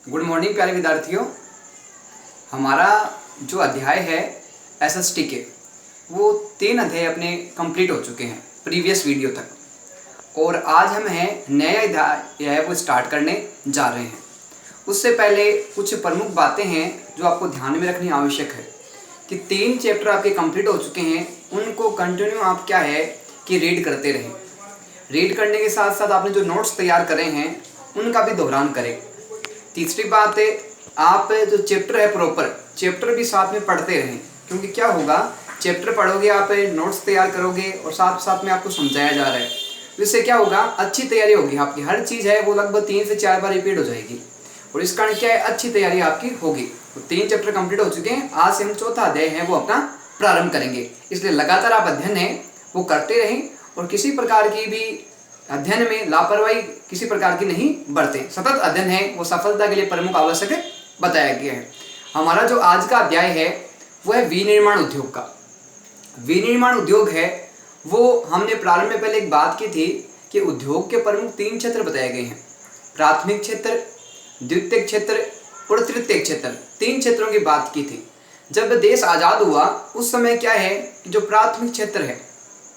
Good morning प्यारे विद्यार्थियों। हमारा जो अध्याय है एसएसटी के, वो 3 अध्याय अपने कंप्लीट हो चुके हैं प्रीवियस वीडियो तक, और आज हम नया अध्याय है वो स्टार्ट करने जा रहे हैं। उससे पहले कुछ प्रमुख बातें हैं जो आपको ध्यान में रखनी आवश्यक है कि 3 चैप्टर आपके कंप्लीट हो चुके हैं, उनको कंटिन्यू आप क्या है कि रीड करते रहें। रीड करने के साथ साथ आपने जो नोट्स तैयार करे हैं उनका भी दोहरान करें। तीसरी बात है, आप जो चैप्टर है प्रॉपर चैप्टर भी साथ में पढ़ते रहें, क्योंकि क्या होगा, चैप्टर पढ़ोगे, आप नोट्स तैयार करोगे और साथ साथ में आपको समझाया जा रहा है, तो इससे क्या होगा, अच्छी तैयारी होगी आपकी। हर चीज़ है वो लगभग 3 से 4 बार रिपीट हो जाएगी और इस कारण क्या है, अच्छी तैयारी आपकी होगी। तो 3 चैप्टर कंप्लीट हो चुके हैं, आज से हम चौथा अध्याय है वो अपना प्रारंभ करेंगे। इसलिए लगातार आप अध्ययन है वो करते रहें और किसी प्रकार की भी अध्ययन में लापरवाही किसी प्रकार की नहीं बरते। सतत अध्ययन है वो सफलता के लिए प्रमुख आवश्यक बताया गया है। हमारा जो आज का अध्याय है वो है विनिर्माण उद्योग का। विनिर्माण उद्योग है वो हमने प्रारंभ में पहले एक बात की थी कि उद्योग के प्रमुख 3 क्षेत्र बताए गए हैं, प्राथमिक क्षेत्र, द्वितीयक क्षेत्र और तृतीयक क्षेत्र। 3 क्षेत्रों की बात की थी। जब देश आज़ाद हुआ उस समय क्या है, जो प्राथमिक क्षेत्र है,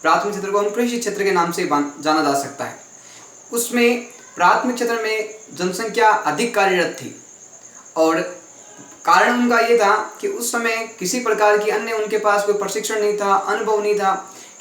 प्राथमिक क्षेत्र को हम कृषि क्षेत्र के नाम से जाना जा सकता है। उसमें प्राथमिक क्षेत्र में जनसंख्या अधिक कार्यरत थी और कारण उनका ये था कि उस समय किसी प्रकार की अन्य उनके पास कोई प्रशिक्षण नहीं था, अनुभव नहीं था,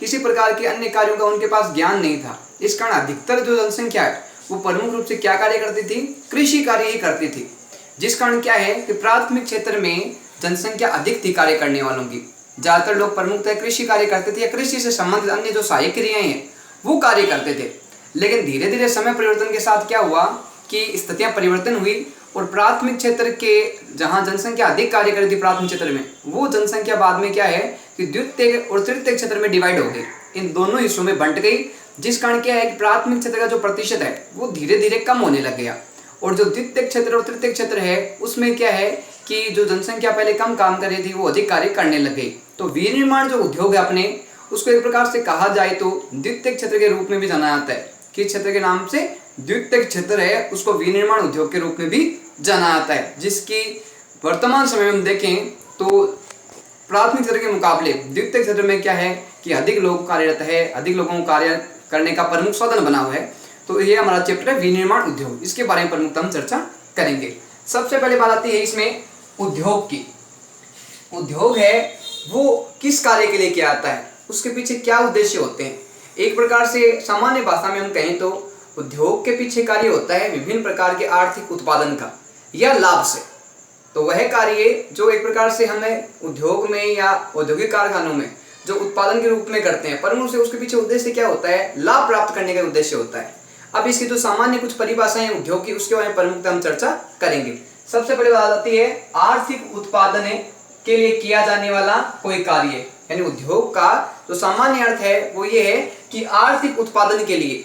किसी प्रकार के अन्य कार्यों का उनके पास ज्ञान नहीं था। इस कारण अधिकतर जो जनसंख्या है वो प्रमुख रूप से क्या कार्य करती थी, कृषि कार्य ही करती थी। जिस कारण क्या है कि प्राथमिक क्षेत्र में जनसंख्या अधिक थी कार्य करने वालों की। ज़्यादातर लोग प्रमुखतः कृषि कार्य करते थे या कृषि से संबंधित अन्य जो सहायक क्रियाएं हैं वो कार्य करते थे। लेकिन धीरे धीरे समय परिवर्तन के साथ क्या हुआ कि स्थितियां परिवर्तन हुई और प्राथमिक क्षेत्र के जहां जनसंख्या अधिक कार्य कर रही थी प्राथमिक क्षेत्र में, वो जनसंख्या बाद में क्या है कि द्वितीय और तृतीय क्षेत्र में डिवाइड हो गई, इन दोनों हिस्सों में बंट गई। जिस कारण क्या है कि प्राथमिक क्षेत्र का जो प्रतिशत है वो धीरे धीरे कम होने लग गया और जो द्वितीय क्षेत्र और तृतीय क्षेत्र है उसमें क्या है कि जो जनसंख्या पहले कम काम कर रही थी वो अधिक कार्य करने लग गई। तो विनिर्माण जो उद्योग है अपने, उसको एक प्रकार से कहा जाए तो द्वितीय क्षेत्र के रूप में भी जाना जाता है। किस क्षेत्र के नाम से, द्वितीय क्षेत्र है, उसको विनिर्माण उद्योग के रूप में भी जाना जाता है। जिसकी वर्तमान समय में हम देखें तो प्राथमिक क्षेत्र के मुकाबले द्वितीय क्षेत्र में क्या है कि अधिक लोग कार्यरत है, अधिक लोगों को कार्य करने का प्रमुख साधन बना हुआ है। तो ये हमारा चैप्टर है विनिर्माण उद्योग, इसके बारे में प्रमुखतः हम चर्चा करेंगे। सबसे पहले बात आती है इसमें उद्योग की। उद्योग है वो किस कार्य के लिए किया जाता है, उसके पीछे क्या उद्देश्य होते हैं। एक प्रकार से सामान्य भाषा में हम कहें तो उद्योग के पीछे कार्य होता है विभिन्न प्रकार के आर्थिक उत्पादन का या लाभ से। तो वह कार्य जो एक प्रकार से हमें उद्योग में या औद्योगिक कारखानों में जो उत्पादन के रूप में करते हैं, परंतु से उसके पीछे उद्देश्य क्या होता है, लाभ प्राप्त करने का उद्देश्य होता है। अब इसकी जो सामान्य कुछ परिभाषाएं उद्योग की, उसके बारे में प्रमुखतः हम चर्चा करेंगे। सबसे पहले बात आती है आर्थिक उत्पादन के लिए किया जाने वाला कोई कार्य, यानी उद्योग का जो सामान्य अर्थ है वो ये है कि आर्थिक उत्पादन के लिए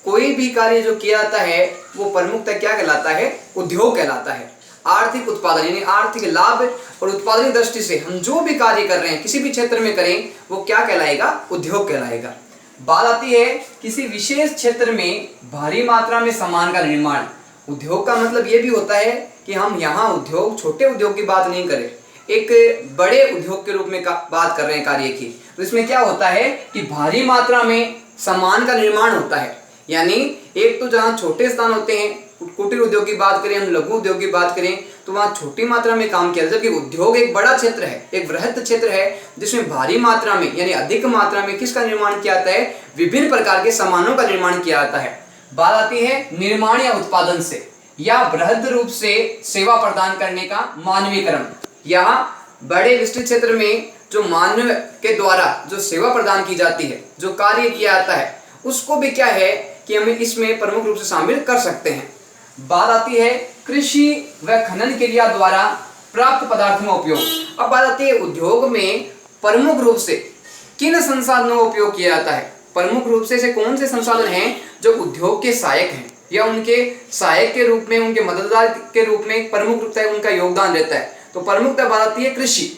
कोई भी कार्य जो किया जाता है वो प्रमुखतः क्या कहलाता है, उद्योग कहलाता है। आर्थिक उत्पादन यानी आर्थिक लाभ और उत्पादन दृष्टि से हम जो भी कार्य कर रहे हैं किसी भी क्षेत्र में करें वो क्या कहलाएगा, उद्योग कहलाएगा। बात आती है किसी विशेष क्षेत्र में भारी मात्रा में सामान का निर्माण। उद्योग का मतलब ये भी होता है कि हम यहाँ उद्योग, छोटे उद्योग की बात नहीं करें, एक बड़े उद्योग के रूप में बात कर रहे हैं कार्य की। तो इसमें क्या होता है कि भारी मात्रा में सामान का निर्माण होता है। यानी एक तो जहाँ छोटे स्थान होते हैं, कुटीर उद्योग की बात करें, हम लघु उद्योग की बात करें, तो वहाँ छोटी मात्रा में काम किया जाता है। जबकि उद्योग एक बड़ा क्षेत्र है, एक वृहद क्षेत्र है जिसमें भारी मात्रा में यानी अधिक मात्रा में किसका निर्माण किया जाता है, विभिन्न प्रकार के सामानों का निर्माण किया जाता है। बात आती है निर्माण या उत्पादन से या वृहद रूप से सेवा प्रदान करने का मानवीकरण। यहाँ बड़े विस्तृत क्षेत्र में जो मानव के द्वारा जो सेवा प्रदान की जाती है, जो कार्य किया जाता है, उसको भी क्या है कि हमें इसमें प्रमुख रूप से शामिल कर सकते हैं। बात आती है कृषि व खनन क्रिया द्वारा प्राप्त पदार्थों का उपयोग। अब बात आती है उद्योग में प्रमुख रूप से किन संसाधनों का उपयोग किया जाता है। प्रमुख रूप से कौन से संसाधन हैं जो उद्योग के सहायक हैं या उनके सहायक के रूप में, उनके मददगार के रूप में प्रमुख रूप से उनका योगदान रहता है। तो प्रमुखतः बात आती है कृषि।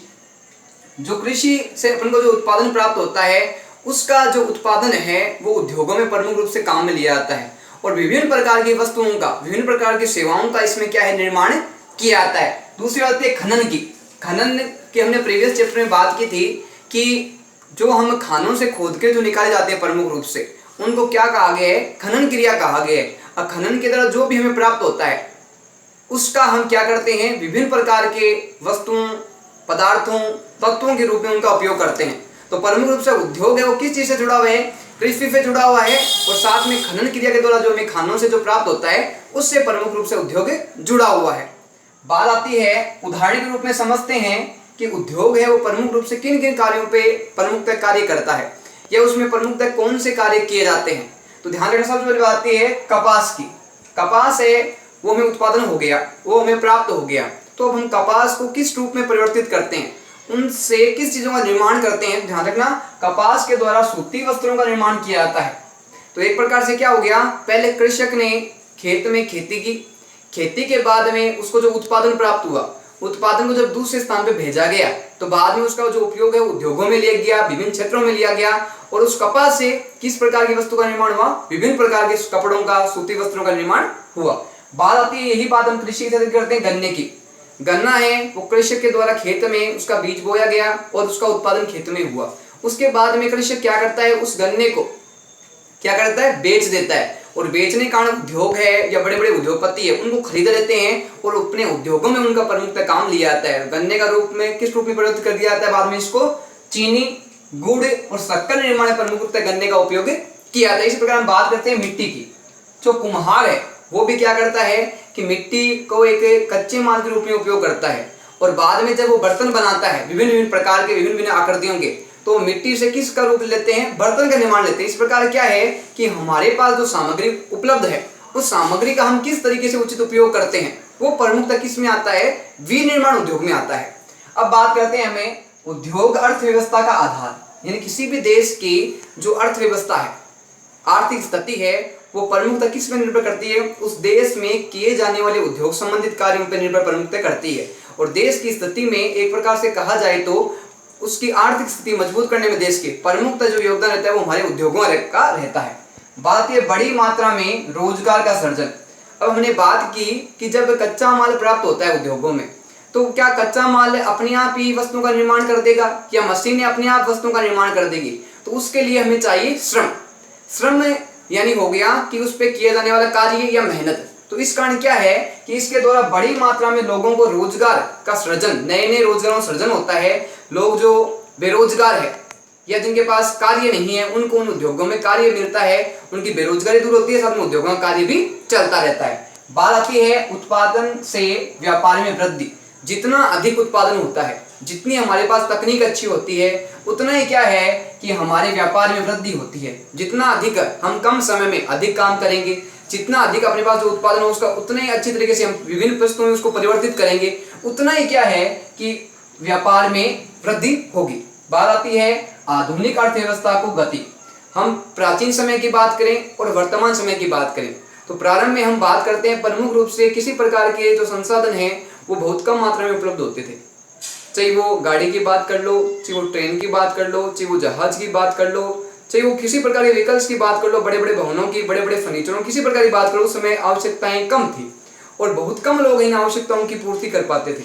जो कृषि से अपन को जो उत्पादन प्राप्त होता है उसका जो उत्पादन है वो उद्योगों में प्रमुख रूप से काम में लिया जाता है और विभिन्न प्रकार की वस्तुओं का, विभिन्न प्रकार की सेवाओं का इसमें क्या है, निर्माण किया जाता है। दूसरी बात है खनन की। खनन की हमने प्रीवियस चैप्टर में बात की थी कि जो हम खानों से खोद के जो निकाले जाते हैं प्रमुख रूप से, उनको क्या कहा गया है, खनन क्रिया कहा गया है। और खनन के द्वारा जो भी हमें प्राप्त होता है उसका हम क्या करते हैं, विभिन्न प्रकार के वस्तुओं, पदार्थों, तत्वों के रूप में उनका उपयोग करते हैं। तो प्रमुख रूप से उद्योग है वो किस चीज से जुड़ा हुआ है, कृषि से जुड़ा हुआ है, और साथ में खनन क्रिया के द्वारा जो हमें खानों से जो प्राप्त होता है उससे प्रमुख रूप से उद्योग जुड़ा हुआ है। बात आती है उदाहरण के रूप में समझते हैं कि उद्योग है वो प्रमुख रूप से किन किन कार्यों पे प्रमुखतः कार्य करता है, या उसमें प्रमुखतः कौन से कार्य किए जाते हैं। तो ध्यान रखना, सबसे पहले बात आती है कपास की। कपास है वो हमें उत्पादन हो गया, वो हमें प्राप्त हो गया, तो अब हम कपास को किस रूप में परिवर्तित करते हैं, उनसे किस चीजों का निर्माण करते हैं। ध्यान रखना, कपास के द्वारा सूती वस्त्रों का निर्माण किया जाता है। तो एक प्रकार से क्या हो गया, पहले कृषक ने खेत में खेती की, खेती के बाद में उसको जो उत्पादन प्राप्त हुआ, उत्पादन को जब दूसरे स्थान पे भेजा गया तो बाद में उसका जो उपयोग है उद्योगों में लिया गया, विभिन्न क्षेत्रों में लिया गया, और उस कपास से किस प्रकार की वस्तु का निर्माण हुआ, विभिन्न प्रकार के कपड़ों का, सूती वस्त्रों का निर्माण हुआ। बात आती है, यही बात हम कृषि के साथ करते हैं गन्ने की। गन्ना है वो कृषक के द्वारा खेत में उसका बीज बोया गया और उसका उत्पादन खेत में हुआ। उसके बाद में कृषक क्या करता है, उस गन्ने को क्या करता है, बेच देता है, और बेचने का कारण उद्योग है या बड़े बड़े उद्योगपति है उनको खरीद लेते हैं और अपने उद्योगों में उनका प्रमुख काम लिया जाता है। गन्ने का रूप में किस रूप में परिवर्तित कर दिया जाता है, बाद में इसको चीनी, गुड़ और शक्कर निर्माण में प्रमुख गन्ने का उपयोग किया जाता है। इसी प्रकार हम बात करते हैं मिट्टी की। जो कुम्हार है वो भी क्या करता है कि मिट्टी को एक कच्चे माल के रूप में उपयोग करता है, और बाद में जब वो बर्तन बनाता है विभिन्न विभिन्न प्रकार के, विभिन्न विभिन्न आकृतियों के, तो मिट्टी से किसका रूप लेते हैं, बर्तन का निर्माण लेते हैं। इस प्रकार क्या है कि हमारे पास जो सामग्री उपलब्ध है उस सामग्री का हम किस तरीके से उचित उपयोग करते हैं, वो प्रमुखतः किस में आता है, विनिर्माण उद्योग में आता है। अब बात करते हैं हमें उद्योग अर्थव्यवस्था का आधार, यानी किसी भी देश की जो अर्थव्यवस्था है, आर्थिक स्थिति है, वो प्रमुखतः किस पर निर्भर करती है, उस देश में किए जाने वाले उद्योग संबंधित कार्यों पर निर्भर प्रमुखतः करती है। और देश की स्थिति में एक प्रकार से कहा जाए तो उसकी आर्थिक स्थिति मजबूत करने में देश के प्रमुखतः जो योगदान रहता है वो हमारे उद्योगों का रहता है। बात ये बड़ी मात्रा में रोजगार का सृजन। अब हमने बात की कि जब कच्चा माल प्राप्त होता है उद्योगों में, तो क्या कच्चा माल अपने आप ही वस्तुओं का निर्माण कर देगा या मशीनें अपने आप वस्तुओं का निर्माण कर देगी, तो उसके लिए हमें चाहिए श्रम। श्रम यानी हो गया कि उस पर किया जाने वाला कार्य या मेहनत। तो इस कारण क्या है कि इसके द्वारा बड़ी मात्रा में लोगों को रोजगार का सृजन, नए नए रोजगारों का सृजन होता है। लोग जो बेरोजगार है या जिनके पास कार्य नहीं है उनको उन उद्योगों में कार्य मिलता है, उनकी बेरोजगारी दूर होती है, साथ में उद्योगों का कार्य भी चलता रहता है। बात आती है उत्पादन से व्यापार में वृद्धि। जितना अधिक उत्पादन होता है, जितनी हमारे पास तकनीक अच्छी होती है, उतना ही क्या है कि हमारे व्यापार में वृद्धि होती है। जितना अधिक हम कम समय में अधिक काम करेंगे, जितना अधिक अपने पास जो उत्पादन हो उसका उतना ही अच्छी तरीके से हम विभिन्न वस्तुओं में उसको परिवर्तित करेंगे, उतना ही क्या है कि व्यापार में वृद्धि होगी। बात आती है आधुनिक अर्थव्यवस्था को गति। हम प्राचीन समय की बात करें और वर्तमान समय की बात करें, तो प्रारंभ में हम बात करते हैं प्रमुख रूप से किसी प्रकार के जो संसाधन हैं वो बहुत कम मात्रा में उपलब्ध होते थे। चाहे वो गाड़ी की बात कर लो, चाहे वो ट्रेन की बात कर लो, चाहे वो जहाज की बात कर लो, चाहे वो किसी प्रकार के व्हीकल्स की बात कर लो, बड़े बड़े भवनों की, बड़े बड़े फर्नीचरों, किसी प्रकार की बात करो, उस समय आवश्यकताएं कम थी और बहुत कम लोग इन आवश्यकताओं की पूर्ति कर पाते थे।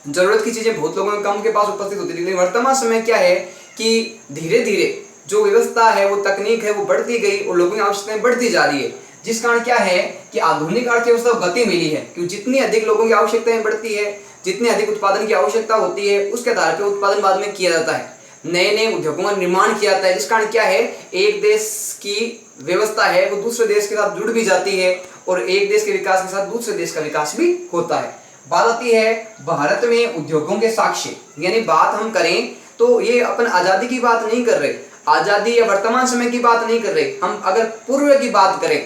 जरूरत की चीजें बहुत लोगों कम के पास उपस्थित होती थी। लेकिन वर्तमान समय क्या है कि धीरे धीरे जो व्यवस्था है, वो तकनीक है, वो बढ़ती गई और लोगों की आवश्यकताएं बढ़ती जा रही है, जिस कारण क्या है कि आधुनिक अर्थव्यवस्था को गति मिली है। क्योंकि जितनी अधिक लोगों की आवश्यकताएं बढ़ती है, जितनी अधिक उत्पादन की आवश्यकता होती है, उसके आधार पर उत्पादन बाद में किया जाता है, नए नए उद्योगों का निर्माण किया जाता है, जिस कारण क्या है एक देश की व्यवस्था है वो दूसरे देश के साथ जुड़ भी जाती है और एक देश के विकास के साथ दूसरे देश का विकास भी होता है। बात आती है भारत में उद्योगों के साक्ष्य, यानी बात हम करें तो ये अपन आजादी की बात नहीं कर रहे, आजादी या वर्तमान समय की बात नहीं कर रहे, हम अगर पूर्व की बात करें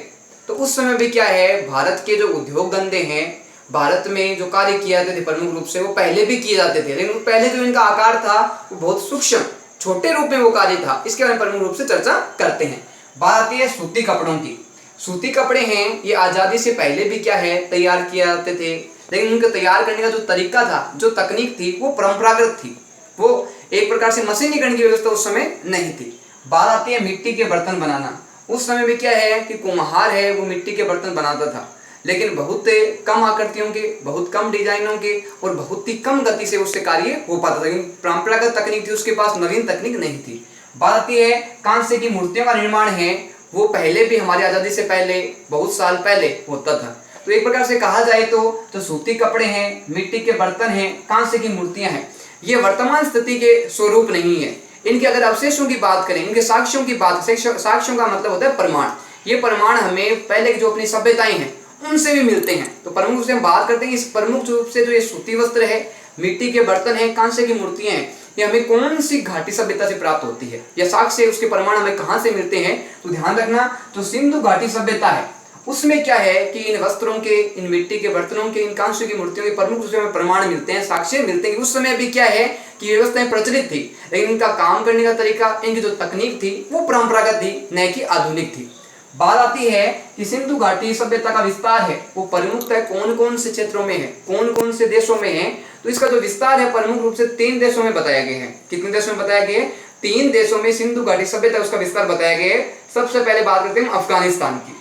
तो उस समय भी क्या है भारत के जो उद्योग धंधे हैं, भारत में जो कार्य किए जाते थे प्रमुख रूप से, वो पहले भी किए जाते थे, लेकिन पहले जो इनका आकार था वो बहुत सूक्ष्म छोटे रूप में वो कार्य था। इसके बारे में प्रमुख रूप से चर्चा करते हैं। बात आती है सूती कपड़ों की। सूती कपड़े हैं ये आजादी से पहले भी क्या है तैयार किए जाते थे, लेकिन उनको तैयार करने का जो तरीका था, जो तकनीक थी, वो परंपरागत थी, वो एक प्रकार से मशीनीकरण की व्यवस्था उस समय नहीं थी। बात आती है मिट्टी के बर्तन बनाना। उस समय में क्या है कि कुम्हार है वो मिट्टी के बर्तन बनाता था, लेकिन बहुत कम आकृतियों के, बहुत कम डिजाइनों के और बहुत ही कम गति से उससे कार्य हो पाता था, लेकिन परंपरागत तकनीक थी, उसके पास नवीन तकनीक नहीं थी। बात आती है कांस्य की मूर्तियों का निर्माण है वो पहले भी हमारी आज़ादी से पहले बहुत साल पहले होता था। तो एक प्रकार से कहा जाए तो सूती कपड़े हैं, मिट्टी के बर्तन हैं, कांस्य की मूर्तियां हैं, ये वर्तमान स्थिति के स्वरूप नहीं है। इनके अगर अवशेषों की बात करें, इनके साक्ष्यों की बात, साक्ष्यों का मतलब होता है प्रमाण। ये प्रमाण हमें पहले की जो अपनी सभ्यताएं हैं उनसे भी मिलते हैं। तो प्रमुख रूप से हम बात करते हैं इस प्रमुख रूप से जो ये सूती वस्त्र है, मिट्टी के बर्तन है, कांस्य की मूर्तियां हैं, ये हमें कौन सी घाटी सभ्यता से प्राप्त होती है या साक्ष्य उसके प्रमाण हमें कहां से मिलते हैं। तो ध्यान रखना, जो सिंधु घाटी सभ्यता है उसमें क्या है कि इन वस्त्रों के, इन मिट्टी के बर्तनों के, इन कांस्य की मूर्तियों के प्रमुख रूप से हमें प्रमाण मिलते हैं, साक्ष्य मिलते हैं। उस समय भी क्या है कि व्यवस्थाएं प्रचलित थी, लेकिन इनका काम करने का तरीका, इनकी जो तकनीक थी वो परंपरागत थी, न कि आधुनिक थी। बात आती है कि सिंधु घाटी सभ्यता का विस्तार है वो प्रमुखतः कौन कौन से क्षेत्रों में है, कौन कौन से देशों में है। तो इसका जो विस्तार है प्रमुख रूप से 3 देशों में बताया गया है। कितने देशों में बताया गया है? 3 देशों में सिंधु घाटी सभ्यता उसका विस्तार बताया गया है। सबसे पहले बात करते हैं अफगानिस्तान की।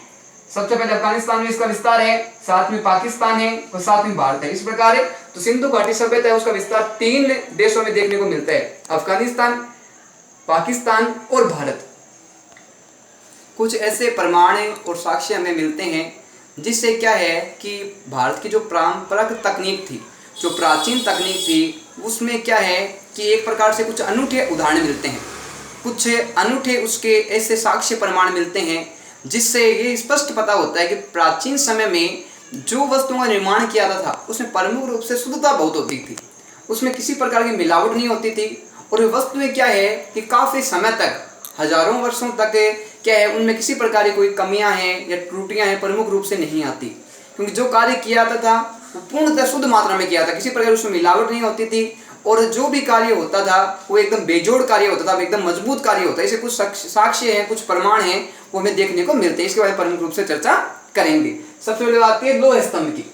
सबसे पहले अफगानिस्तान में इसका विस्तार है, साथ में पाकिस्तान है और साथ में भारत है। इस प्रकार है तो सिंधु घाटी सभ्यता है उसका विस्तार 3 देशों में देखने को मिलता है, अफगानिस्तान, पाकिस्तान और भारत। कुछ ऐसे प्रमाण और साक्ष्य हमें मिलते हैं जिससे क्या है कि भारत की जो पारंपरिक तकनीक थी, जो प्राचीन तकनीक थी, उसमें क्या है कि एक प्रकार से कुछ अनूठे उदाहरण मिलते हैं, कुछ अनूठे उसके ऐसे साक्ष्य प्रमाण मिलते हैं जिससे ये स्पष्ट पता होता है कि प्राचीन समय में जो वस्तुओं का निर्माण किया जाता था उसमें प्रमुख रूप से शुद्धता बहुत होती थी, उसमें किसी प्रकार की मिलावट नहीं होती थी और वस्तुएं क्या है कि काफ़ी समय तक, हजारों वर्षों तक क्या है उनमें किसी प्रकार की कोई कमियां हैं या त्रुटियां हैं प्रमुख रूप से नहीं आती, क्योंकि जो कार्य किया जाता था वो पूर्णतः शुद्ध मात्रा में किया था, किसी प्रकार उसमें मिलावट नहीं होती थी और जो भी कार्य होता था वो एकदम बेजोड़ कार्य होता था, एकदम मजबूत कार्य होता है। इसे कुछ साक्ष्य हैं, कुछ प्रमाण हैं वो हमें देखने को मिलते हैं, इसके बारे में प्रमुख रूप से चर्चा करेंगे। सबसे पहले बात है लोह स्तंभ की।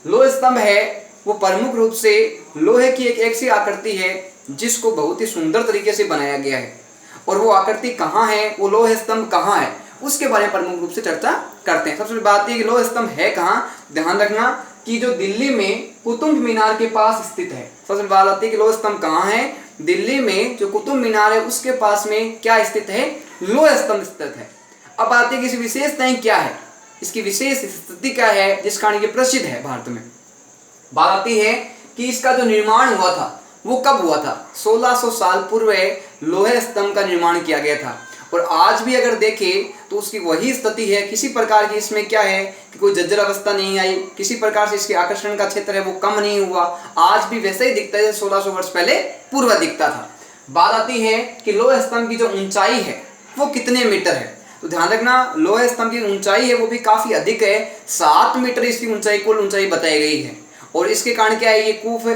लोह स्तंभ है वो प्रमुख रूप से लोहे की एक ऐसी आकृति है जिसको बहुत ही सुंदर तरीके से बनाया गया है और वो आकृति कहाँ है, वो लोह स्तंभ कहाँ है, उसके बारे में प्रमुख रूप से चर्चा करते हैं। सबसे पहले बात है कि लोह स्तंभ है कहाँ। ध्यान रखना कि जो दिल्ली में कुतुब मीनार के पास स्थित है। सबसे पहले बात आती है कि लोह स्तंभ कहाँ है। दिल्ली में जो कुतुब मीनार है उसके पास में क्या स्थित है, लोह स्तंभ स्थित है। अब बात है कि इसकी विशेषताएं क्या है, इसकी विशेष स्थिति क्या है जिस कारण ये प्रसिद्ध है भारत में। बात आती है कि इसका जो निर्माण हुआ था वो कब हुआ था। 1600 साल पूर्व लोहे स्तंभ का निर्माण किया गया था और आज भी अगर देखें तो उसकी वही स्थिति है, किसी प्रकार की इसमें क्या है कि कोई जर्जर अवस्था नहीं आई, किसी प्रकार से इसके आकर्षण का क्षेत्र है वो कम नहीं हुआ, आज भी वैसे ही दिखता है 1600 वर्ष पहले पूर्व दिखता था। बात आती है कि लोह स्तंभ की जो ऊंचाई है वो कितने मीटर है। तो ध्यान रखना लोह स्तंभ की ऊंचाई है वो भी काफी अधिक है, 7 मीटर इसकी ऊंचाई, कुल ऊंचाई बताई गई है और इसके कारण क्या है ये कूफ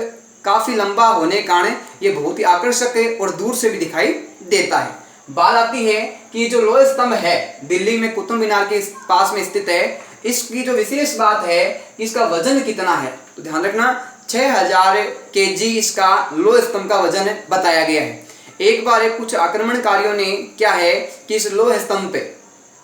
काफी लंबा होने के कारण ये बहुत ही आकर्षक है और दूर से भी दिखाई देता है। बात आती है कि जो लोह स्तंभ है दिल्ली में कुतुब मीनार के पास में स्थित है, इसकी जो विशेष बात है इसका वजन कितना है। तो ध्यान रखना 6000 केजी इसका लोह स्तंभ का वजन बताया गया है। एक बार कुछ आक्रमणकारियों ने क्या है कि इस लोह स्तंभ पे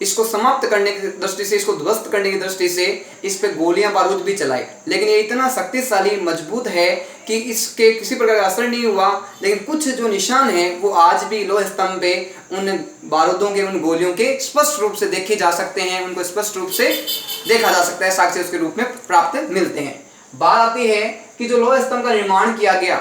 इसको समाप्त करने की दृष्टि से, इसको ध्वस्त करने की दृष्टि से इस पे गोलियां बारूद भी चलाई, लेकिन ये इतना शक्तिशाली मजबूत है कि इसके किसी प्रकार का असर नहीं हुआ। लेकिन कुछ जो निशान हैं वो आज भी लोह स्तंभ पे उन बारूदों के, उन गोलियों के स्पष्ट रूप से देखे जा सकते हैं, उनको स्पष्ट रूप से देखा जा सकता है, साक्ष्य उसके रूप में प्राप्त मिलते हैं। बात आती है कि जो लोह स्तंभ का निर्माण किया गया,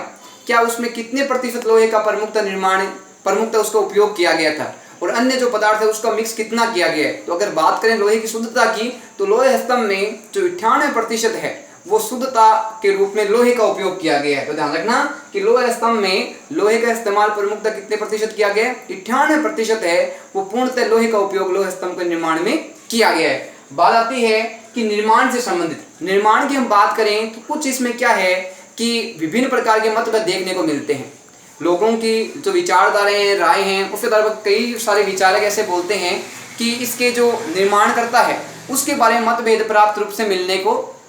क्या उसमें कितने प्रतिशत लोहे का प्रमुखतः उसका उपयोग किया गया था और अन्य जो पदार्थ है उसका मिक्स कितना किया गया है। तो अगर बात करें लोहे की शुद्धता की तो लोहे स्तंभ में जो 98% है वो शुद्धता के रूप में लोहे का उपयोग किया गया है। तो ध्यान रखना कि लोहे स्तंभ में लोहे का इस्तेमाल प्रमुखतः कितने प्रतिशत किया गया है, 98% है वो पूर्णतः लोहे का उपयोग लोहे स्तंभ के निर्माण में किया गया है। बात आती है कि निर्माण से संबंधित, निर्माण की हम बात करें तो कुछ इसमें क्या है कि विभिन्न प्रकार के मतभेद देखने को मिलते हैं। लोगों की जो विचारधाराएं हैं, राय हैं, उसके आधार पर कई सारे विचारक ऐसे बोलते हैं कि इसके जो निर्माण करता है उसके बारे में मतभेद प्राप्त रूप से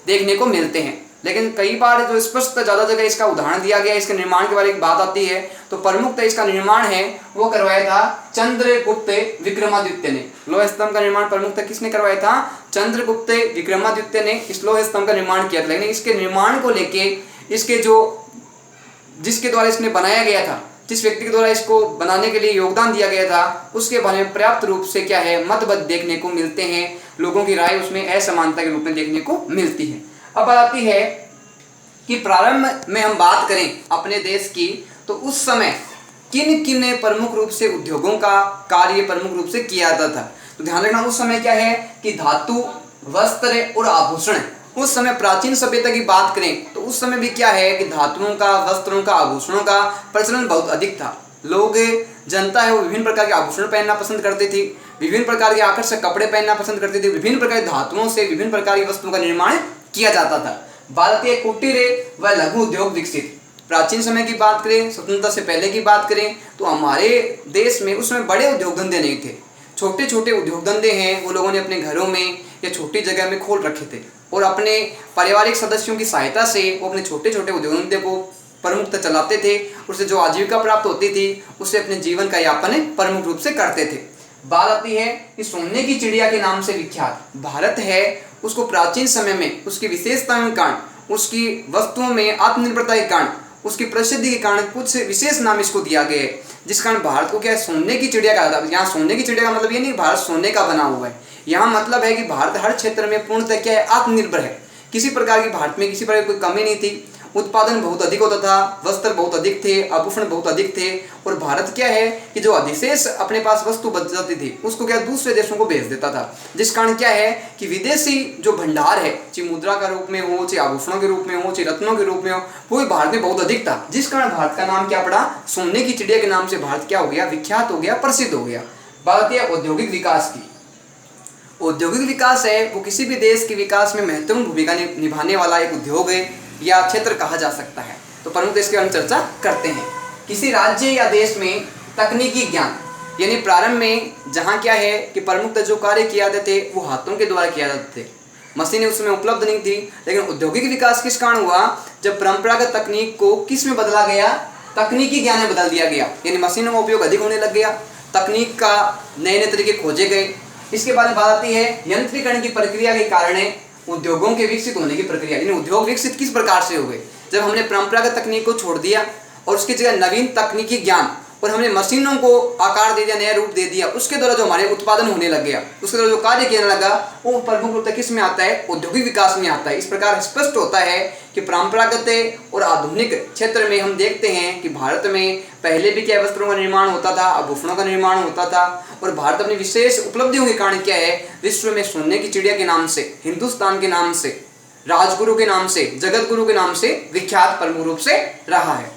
देखने को मिलते हैं। लेकिन कई बार जो स्पष्ट ज़्यादा जगह इसका उदाहरण दिया गया, इसके निर्माण के बारे में बात आती है तो प्रमुखतः इसका निर्माण है वो करवाया था चंद्रगुप्त विक्रमादित्य ने। लौह स्तंभ का निर्माण प्रमुखतः किसने करवाया था? चंद्रगुप्त विक्रमादित्य ने इस लौह स्तंभ का निर्माण किया था। लेकिन इसके निर्माण को लेके इसके जो जिसके द्वारा इसने बनाया गया था, जिस व्यक्ति के द्वारा इसको बनाने के लिए योगदान दिया गया था, उसके बारे में पर्याप्त रूप से क्या है, मतभेद देखने को मिलते हैं। लोगों की राय उसमें असमानता के रूप में देखने को मिलती है। अब बात आती है कि प्रारंभ में हम बात करें अपने देश की, तो उस समय किन किन ने प्रमुख रूप से उद्योगों का कार्य प्रमुख रूप से किया जाता था? तो ध्यान रखना, उस समय क्या है कि धातु, वस्त्र और आभूषण, उस समय प्राचीन सभ्यता की बात करें तो उस समय भी क्या है कि धातुओं का, वस्त्रों का, आभूषणों का प्रचलन बहुत अधिक था। लोग, जनता है वो विभिन्न प्रकार के आभूषण पहनना पसंद करती थी, विभिन्न प्रकार के आकर्षक कपड़े पहनना पसंद करती थी, विभिन्न प्रकार की धातुओं से विभिन्न प्रकार की वस्तुओं का निर्माण किया जाता था। भारतीय कुटीर व लघु उद्योग विकसित। प्राचीन समय की बात करें, स्वतंत्रता से पहले की बात करें, तो हमारे देश में उस समय बड़े उद्योग धंधे नहीं थे। छोटे छोटे उद्योग धंधे हैं वो लोगों ने अपने घरों में या छोटी जगह में खोल रखे थे, और अपने पारिवारिक सदस्यों की सहायता से वो अपने छोटे छोटे उद्योग धंधे को प्रमुखता चलाते थे। उससे जो आजीविका प्राप्त होती थी उससे अपने जीवन का यापन प्रमुख रूप से करते थे। बात आती है कि सोने की चिड़िया के नाम से विख्यात भारत है, उसको प्राचीन समय में उसकी विशेषताओं के कारण, उसकी वस्तुओं में आत्मनिर्भरता के कारण, उसकी प्रसिद्धि के कारण कुछ विशेष नाम इसको दिया गया है, जिस कारण भारत को क्या है, सोने की चिड़िया कहा जाता है। यहाँ सोने की चिड़िया का मतलब ये नहीं भारत सोने का बना हुआ है, यहाँ मतलब है कि भारत हर क्षेत्र में पूर्णतः क्या है, आत्मनिर्भर है। किसी प्रकार की भारत में किसी प्रकार की कोई कमी नहीं थी, उत्पादन बहुत अधिक होता था, वस्त्र बहुत अधिक थे, आभूषण बहुत अधिक थे, और भारत क्या है कि जो अधिशेष अपने पास वस्तु बच जाती थी उसको क्या दूसरे देशों को भेज देता था, जिस कारण क्या है कि विदेशी जो भंडार है, चाहे मुद्रा का रूप में हो, चाहे आभूषणों के रूप में हो, चाहे रत्नों के रूप में हो, वो भी भारत में बहुत अधिक था, जिस कारण भारत का नाम क्या पड़ा, सोने की चिड़िया के नाम से भारत क्या हो गया, विख्यात हो गया, प्रसिद्ध हो गया। बात आती है औद्योगिक विकास की। औद्योगिक विकास है वो किसी भी देश के विकास में महत्वपूर्ण भूमिका निभाने वाला एक उद्योग है या क्षेत्र कहा जा सकता है। तो प्रमुख देश के बारे में चर्चा करते हैं। किसी राज्य या देश में तकनीकी ज्ञान, यानी प्रारंभ में जहाँ क्या है कि प्रमुखतः जो कार्य किए जाते थे वो हाथों के द्वारा किया जाते थे, मशीनें उस समय उपलब्ध नहीं थी। लेकिन औद्योगिक विकास किस कारण हुआ, जब परंपरागत तकनीक को किस में बदला गया, तकनीकी ज्ञान में बदल दिया गया, यानी मशीनों का उपयोग अधिक होने लग गया, तकनीक का नए नए तरीके खोजे गए। इसके बाद में बात आती है यंत्रीकरण की प्रक्रिया के कारण उद्योगों के विकसित होने की प्रक्रिया, यानी उद्योग विकसित किस प्रकार से हुए, जब हमने परंपरागत तकनीक को छोड़ दिया और उसकी जगह नवीन तकनीकी ज्ञान और हमने मशीनों को आकार दे दिया, नया रूप दे दिया, उसके द्वारा जो हमारे उत्पादन होने लग गया, उसके द्वारा जो कार्य किया लगा, वो प्रमुख रूप से किस में आता है, औद्योगिक विकास में आता है। इस प्रकार स्पष्ट होता है कि परंपरागत और आधुनिक क्षेत्र में हम देखते हैं कि भारत में पहले भी क्या वस्त्रों का निर्माण होता था, आभूषणों का निर्माण होता था, और भारत अपनी विशेष उपलब्धियों के कारण क्या है, विश्व में सोने की चिड़िया के नाम से, हिंदुस्तान के नाम से, राजगुरु के नाम से, जगत गुरु के नाम से विख्यात प्रमुख रूप से रहा है।